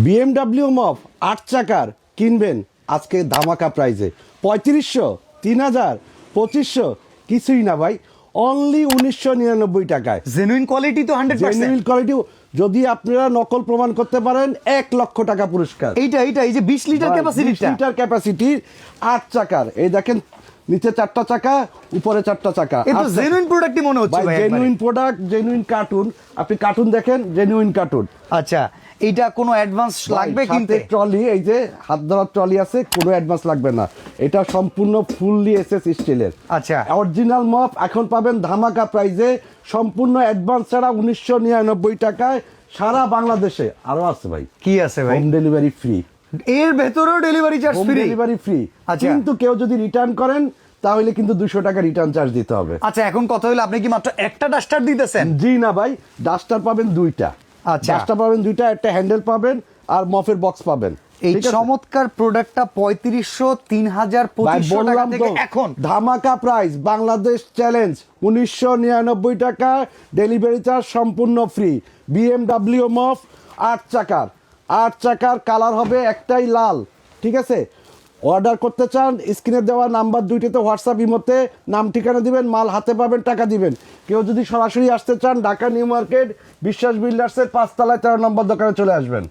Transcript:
BMW মফ 8 চাকার কিনবেন আজকে ধামাকা প্রাইজে 3500, 3000, 2500 কিছুই না ভাই, অনলি 1999 টাকায়। জেনুইন কোয়ালিটি তো 100%। জেনুইন কোয়ালিটি, যদি আপনারা নকল প্রমাণ করতে পারেন 1 লক্ষ টাকা পুরস্কার। এইটা এই যে 20 লিটার ক্যাপাসিটি, 20 লিটার ক্যাপাসিটির 8 চাকার, এই দেখেন নিচে 4টা চাকা, উপরে 4টা চাকা। এটা জেনুইন প্রোডাক্টই মনে হচ্ছে ভাই, জেনুইন প্রোডাক্ট, জেনুইন কার্টুন। আপনি কার্টুন দেখেন, জেনুইন কার্টুন। আচ্ছা, এইটা কোনো অ্যাডভান্স লাগবে কিনতে? ট্রলি, এই যে হাত ধরার ট্রলি আছে, কোনো অ্যাডভান্স লাগবে না। এটা সম্পূর্ণ ফুললি এসএস স্টিলের। আচ্ছা, অরিজিনাল মপ এখন পাবেন ধামাকা প্রাইজে, সম্পূর্ণ অ্যাডভান্স ছাড়া 1999 টাকায় সারা বাংলাদেশে। আরো আছে ভাই, কি আছে ভাই? হোম ডেলিভারি ফ্রি, এর ভেতরেও delivery charge home free? Delivery free. আচ্ছা, কিন্তু কেউ যদি রিটার্ন করেন তাহলে কিন্তু 200 টাকা রিটার্ন চার্জ দিতে হবে। আচ্ছা, এখন কথা হলো আপনি কি মাত্র একটা ডাস্টার দিতেছেন? জি না ভাই, ডাস্টার পাবেন 2টা। আচ্ছা, ডাস্টার পাবেন 2টা, একটা হ্যান্ডেল পাবেন আর মফের বক্স পাবেন। এই ঠিক আছে? চমৎকার প্রোডাক্টটা 3500, 3000, 2500 টাকা থেকে এখন ধামাকা প্রাইস, বাংলাদেশ চ্যালেঞ্জ 1999 টাকা, ডেলিভারি চার্জ সম্পূর্ণ ফ্রি। বিএমডাব্লিউ মফ 8 চাকার কালার হবে একটাই, লাল। ঠিক আছে, অর্ডার করতে চান স্ক্রিনে দেওয়া নাম্বার 2টিতে হোয়াটসঅ্যাপ ইমোতে নাম ঠিকানা দিবেন, মাল হাতে পাবেন, টাকা দিবেন। কেউ যদি সরাসরি আসতে চান ঢাকা নিউ মার্কেট বিশ্বাস বিল্ডার্সের 5 তলায় 13 নম্বর দোকানে চলে আসবেন।